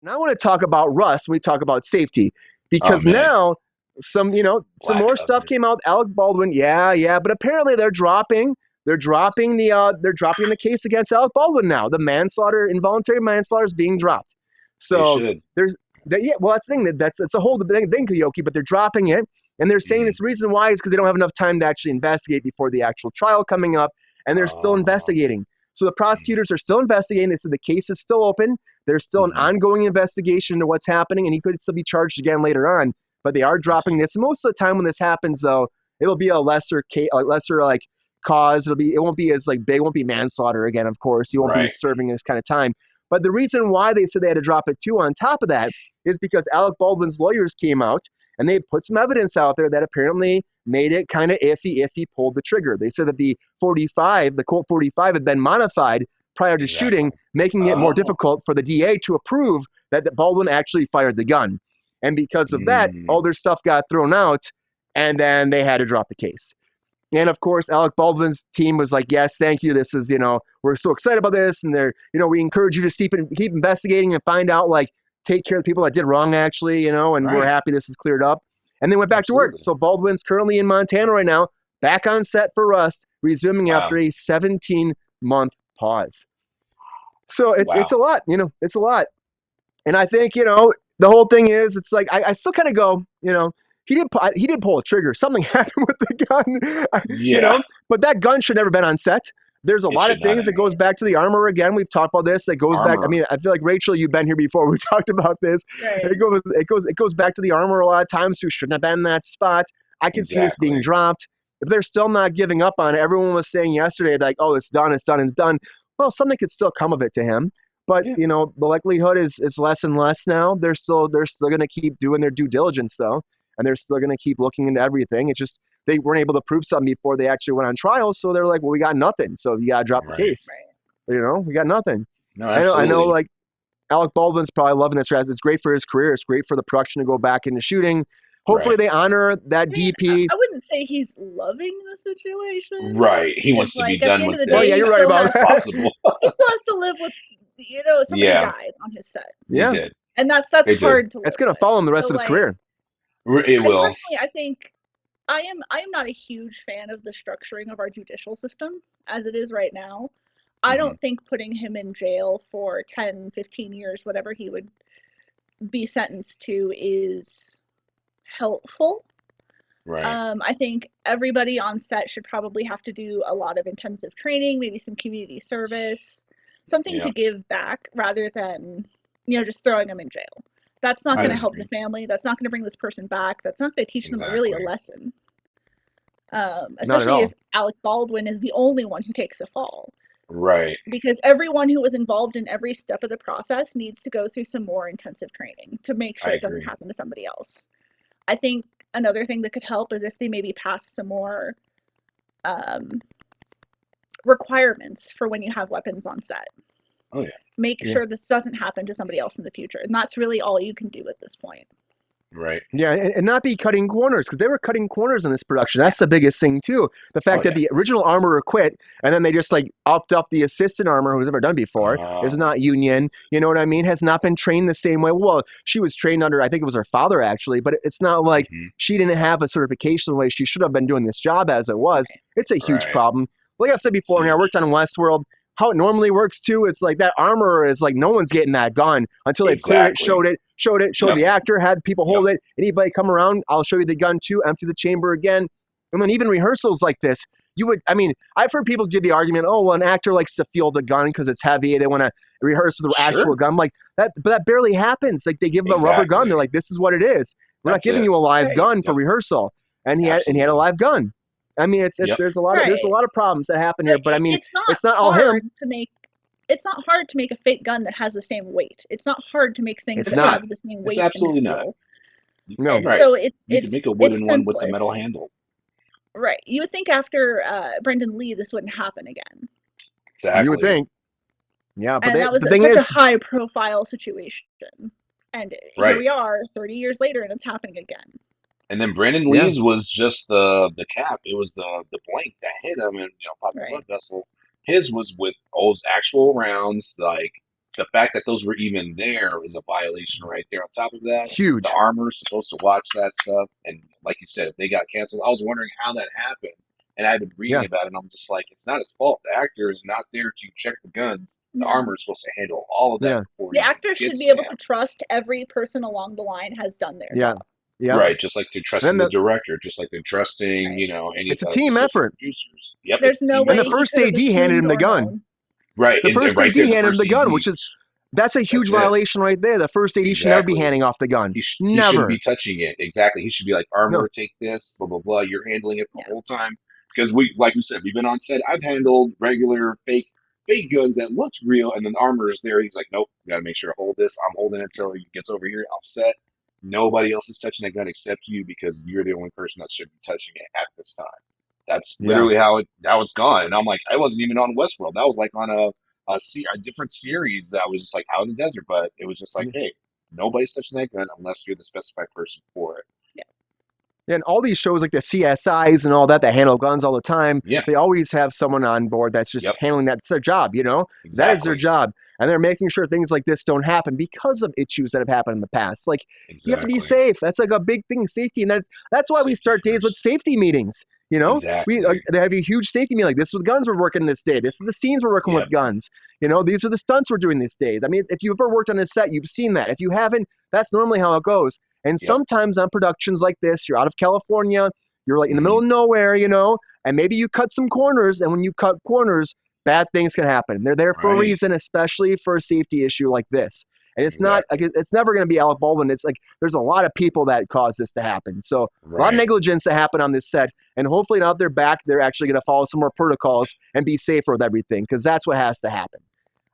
Now I want to talk about Russ. We talk about safety Oh because man, now some black more stuff cover. came out. Alec Baldwin, yeah, but apparently they're dropping the case against Alec Baldwin now. The manslaughter, involuntary manslaughter is being dropped. They So should. there's that. Yeah, well, that's the thing. That's a whole thing, Keoki. But they're dropping it, and they're saying Hmm. this reason why is because they don't have enough time to actually investigate before the actual trial coming up, and they're still Oh. investigating. So the prosecutors are still investigating. They said the case is still open. There's still an Mm-hmm. ongoing investigation into what's happening, and he could still be charged again later on. But they are dropping this. And most of the time when this happens, though, it'll be a lesser case, a lesser like cause. It won't be as like big. It won't be manslaughter again. Of course, you won't be Right. serving this kind of time. But the reason why they said they had to drop it too, on top of that, is because Alec Baldwin's lawyers came out and they put some evidence out there that apparently made it kind of iffy if he pulled the trigger. They said that the Colt 45, had been modified prior to Exactly. shooting, making it more Oh. difficult for the DA to approve that Baldwin actually fired the gun. And because of that, Mm. all their stuff got thrown out, and then they had to drop the case. And of course, Alec Baldwin's team was like, yes, thank you. This is, we're so excited about this. And we encourage you to keep investigating and find out, like, take care of the people that did wrong, actually, and we're Right. happy this is cleared up. And they went back to work. Absolutely. So Baldwin's currently in Montana right now, back on set for Rust, resuming Wow. after a 17-month pause. So Wow. it's a lot, it's a lot. And I think, the whole thing is, it's like, I still kind of go, he did pull a trigger. Something happened with the gun, Yeah. but that gun should never been on set. There's a It lot of should not things have. that goes back to the armor again. We've talked about this. That goes back. I Armor. mean, I feel like Rachel, you've been here before. We talked about this. Right. It goes back to the armor a lot of times. Who shouldn't have been in that spot. I can see this being Exactly. dropped. If they're still not giving up on it, everyone was saying yesterday, like, oh, it's done. Well, something could still come of it to him. But Yeah. the likelihood is less and less now. They're still going to keep doing their due diligence though, and they're still going to keep looking into everything. It's just they weren't able to prove something before they actually went on trial, so they're like, well, we got nothing, so you gotta drop the Right. case. Right. We got nothing. No, I know, absolutely. like Alec Baldwin's probably loving this. It's great for his career. It's great for the production to go back into shooting. Hopefully, Right. they honor that I mean, DP. I wouldn't say he's loving the situation. Right. He wants to be Like, at done the end with of the this day, yeah, you're as right soon about as that. possible. He still has to live with, somebody Yeah. died on his set, Yeah. He did. and that's It did. hard to live It's gonna with. follow him the rest So, of his like, career. It And will. personally, I think I am not a huge fan of the structuring of our judicial system as it is right now. I Mhm. don't think putting him in jail for 10, 15 years, whatever he would be sentenced to, is helpful. Right. I think everybody on set should probably have to do a lot of intensive training, maybe some community service, something Yeah. to give back rather than, just throwing them in jail. That's not I going to help agree. the family. That's not going to bring this person back. That's not going to teach them really a Exactly. lesson. Not at Especially all. if Alec Baldwin is the only one who takes the fall. Right. Because everyone who was involved in every step of the process needs to go through some more intensive training to make sure I it doesn't agree. happen to somebody else. I think another thing that could help is if they maybe pass some more requirements for when you have weapons on set. Oh, yeah. Make Yeah. sure this doesn't happen to somebody else in the future. And that's really all you can do at this point. Right. Yeah, and not be cutting corners, because they were cutting corners in this production. That's the biggest thing too. The fact Oh, that the original armorer quit, and then they just like upped up the assistant armorer who's never done before, is not union. You know what I mean? Has not been trained the same way. Well, she was trained under, I think it was her father actually, but it's not like Mhm. she didn't have a certification the way she should have been doing this job as it was. Right. It's a huge Right. problem. Like I've said before, I worked on Westworld. How it normally works too, it's like that armorer is like no one's getting that gun until they've cleared it, Exactly. showed Yep. the actor, had people hold it. Anybody come around, I'll show you the gun too, empty the chamber again. And then even rehearsals like this, I've heard people give the argument, oh, well, an actor likes to feel the gun because it's heavy. They want to rehearse with the actual Sure. gun. Like that, but that barely happens. Like they give them a rubber gun. Exactly. They're like, this is what it is. We're not That's giving it. you a live Right. gun for Yep. rehearsal. And he had a Absolutely. live gun. I mean, Yep. there's a lot of problems that happen here, but I mean, it's not all him. It's not hard to make a fake gun that has the same weight. It's not hard to make things It's that not. have the same It's weight absolutely and not. feel. No. And Right. so You it's can make a wooden one with the senseless. metal handle. Right. You would think after Brendan Lee this wouldn't happen again. Exactly. You would think. Yeah, but And that was the thing such a is, high profile situation. And here Right. we are 30 years later and it's happening again. And then Brandon Yeah. Lee's was just the cap. It was the blank that hit him and popped the Right. blood vessel. His was with actual rounds, like the fact that those were even there is a violation right there. On top of that, Huge. the armor is supposed to watch that stuff, and like you said, if they got canceled, I was wondering how that happened, and I've been reading Yeah. about it, and I'm just like, it's not his fault. The actor is not there to check the guns. The No. armor is supposed to handle all of that Yeah. before The it even actors should gets be able to to him. trust every person along the line has done their Yeah. job. Yeah. Right, just like they're trusting And the the- director, just like they're trusting, Right. you know, any It's a of team the effort. producers. Yep, There's it's a no team way And the he effort. first could have AD handed him assumed the or gun. known. Right, The and first right AD there, the handed him first the gun, AD. which is that's a huge That's it. violation right there. The first AD should never be Exactly. handing off the gun. He Never. shouldn't be touching it. Exactly. He should be like, No. armor, take this, blah, blah, blah. You're handling it the Yeah. whole time. Because we, like we said, we've been on set. I've handled regular fake guns that looks real, and then armor is there. He's like, nope, you gotta make sure to hold this. I'm holding it until he gets over here, offset. Nobody else is touching that gun except you because you're the only person that should be touching it at this time. That's Yeah. literally how it's gone. And I'm like, I wasn't even on Westworld. That was like on a different series that was just like out in the desert, but it was just like, hey, nobody's touching that gun unless you're the specified person for it. And all these shows like the CSIs and all that handle guns all the time, Yeah. they always have someone on board that's just Yep. handling that. It's their job, you know? Exactly. That is their job. And they're making sure things like this don't happen because of issues that have happened in the past. Like, you have to be safe. That's like a big thing, safety. And that's why we Safety start days with first. safety meetings, you know? Exactly. They have a huge safety meeting. Like, this is what guns we're working this day. This is the scenes we're working Yep. with guns. You know, these are the stunts we're doing this day. I mean, if you've ever worked on a set, you've seen that. If you haven't, that's normally how it goes. And Yep. sometimes on productions like this, you're out of California, you're like in the middle of nowhere, you know, and maybe you cut some corners. And when you cut corners, bad things can happen. They're there for a Right. reason, especially for a safety issue like this. And it's not like it's never going to be Alec Baldwin. It's like there's a lot of people that cause this to happen. So a lot of negligence that happened on this set. And hopefully now they're back, they're actually going to follow some more protocols and be safer with everything because that's what has to happen.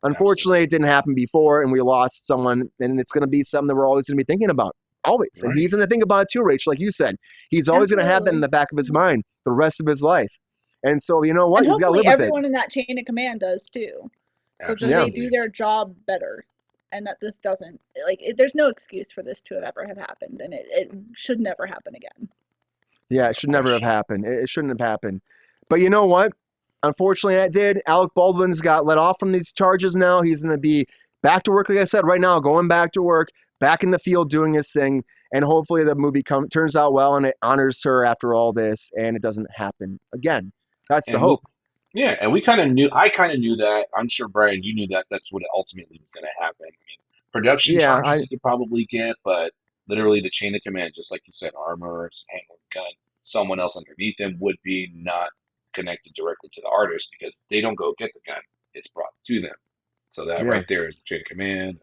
Unfortunately, it didn't happen before and we lost someone. And it's going to be something that we're always going to be thinking about. Always. And he's going to think about it too, Rachel, like you said. He's always going to have that in the back of his mind the rest of his life. And so, you know what? And He's got to hopefully live with it. everyone in that chain of command does too. So that Absolutely. they do their job better. And that this doesn't, there's no excuse for this to have ever have happened. And it should never happen again. Yeah, it should never have happened. It shouldn't have happened. But you know what? Unfortunately, that did. Alec Baldwin's got let off from these charges now. He's going to be back to work, like I said, right now, going back to work, back in the field doing his thing. And hopefully the movie turns out well and it honors her after all this and it doesn't happen again. That's the hope. And I kind of knew that. I'm sure, Brian, you knew that that's what ultimately was going to happen. I mean, production charges you could probably get, but literally the chain of command, just like you said, armor, handling gun, someone else underneath them would be not connected directly to the artist because they don't go get the gun. It's brought to them. So that right there is the chain of command.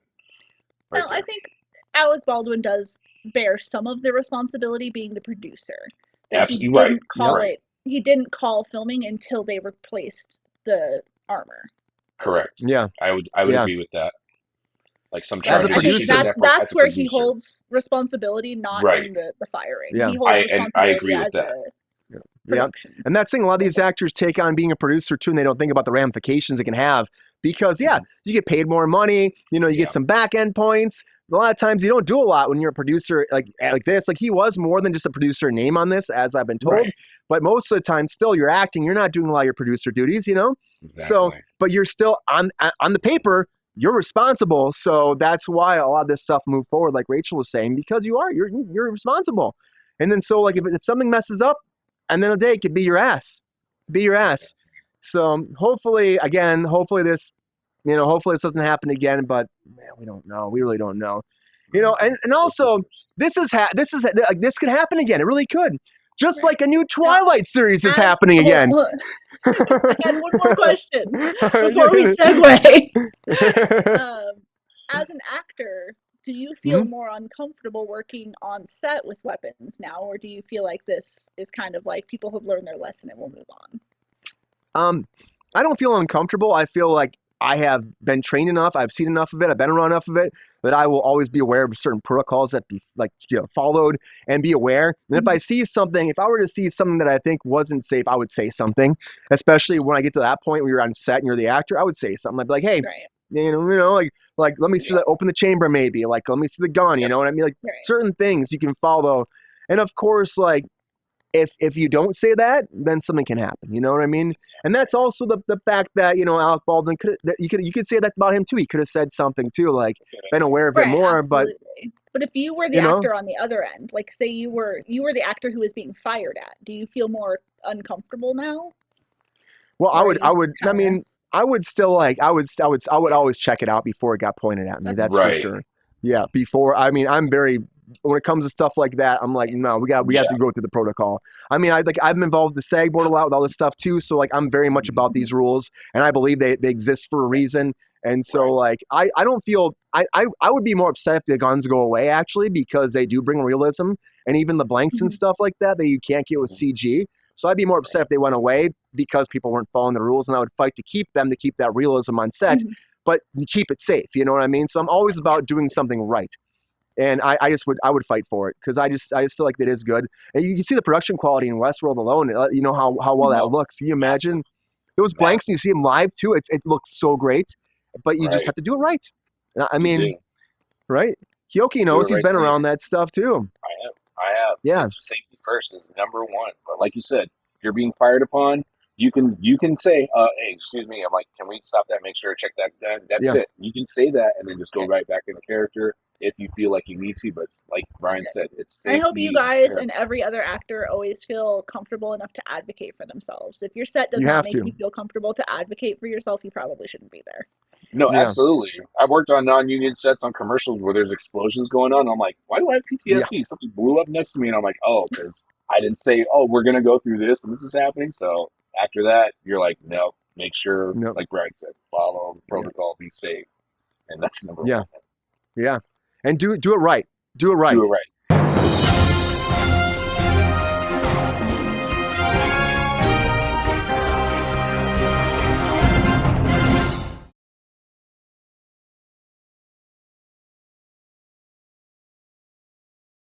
Well, I think Alec Baldwin does bear some of the responsibility being the producer. Absolutely right. He didn't call filming until they replaced the armor. Correct. Yeah. I would agree with that. Like some as a charges. producer, that's where he holds responsibility, not in the firing. Yeah. He holds responsibility I agree with that. Production. And that's the thing, a lot of these actors take on being a producer too, and they don't think about the ramifications it can have because, you get paid more money, you get some back end points. A lot of times you don't do a lot when you're a producer like this. Like he was more than just a producer name on this, as I've been told. But most of the time, still, you're acting. You're not doing a lot of your producer duties, Exactly. So, but you're still on the paper. You're responsible. So that's why a lot of this stuff moved forward, like Rachel was saying, because you're responsible. And then so like if something messes up, and then a day it could be your ass. So hopefully this, hopefully this doesn't happen again, but man, we don't know. We really don't know. And also this could happen again. It really could. Just like a new Twilight series is happening again. I had one more question before we segue. As an actor, do you feel more uncomfortable working on set with weapons now, or do you feel like this is kind of like people have learned their lesson and will move on? I don't feel uncomfortable. I feel like I have been trained enough. I've seen enough of it. I've been around enough of it that I will always be aware of certain protocols that be followed and be aware. And if I were to see something that I think wasn't safe, I would say something. Especially when I get to that point where you're on set and you're the actor, I would say something. I'd be like, hey. Like let me see that. Open the chamber, maybe. Like let me see the gun. You know what I mean? Like certain things you can follow, and of course, like if you don't say that, then something can happen. You know what I mean? And that's also the fact that, you know, Alec Baldwin you could say that about him too. He could have said something too, like been aware of it more. Absolutely. But if you were the actor on the other end, like say you were the actor who was being fired at, do you feel more uncomfortable now? Well, I would still like, I would always check it out before it got pointed at me. That's for sure. Yeah. Before, I mean, when it comes to stuff like that, I'm like, no, we have to go through the protocol. I mean, I'm involved with the SAG board a lot with all this stuff too. So like, I'm very much about these rules, and I believe they exist for a reason. And so like, I don't feel, I would be more upset if the guns go away actually, because they do bring realism, and even the blanks and stuff like that you can't get with CG. So I'd be more upset if they went away because people weren't following the rules, and I would fight to keep that realism on set, but keep it safe. You know what I mean? So I'm always about doing something right. And I would fight for it, because I just feel like it is good. And you can see the production quality in Westworld alone. You know how well that looks. Can you imagine those blanks? And you see them live too. It looks so great, but you just have to do it right. I mean, right? Keoki knows, he's been around that stuff too. I have. Yeah. Safety first is number one. But like you said, you're being fired upon. You can say, hey, excuse me. I'm like, can we stop that? Make sure, check that. That's it. You can say that and then just go right back into character if you feel like you need to. But like Brian said, it's safety. I hope you guys and every other actor always feel comfortable enough to advocate for themselves. If your set does not make you feel comfortable to advocate for yourself, you probably shouldn't be there. No, absolutely. I've worked on non-union sets on commercials where there's explosions going on. I'm like, why do I have PTSD? Something blew up next to me, and I'm like, oh, because I didn't say, oh, we're going to go through this, and this is happening. So after that, you're like, no, make sure, like Brian said, follow the protocol, be safe. And that's number one. Yeah. And do it right. Do it right.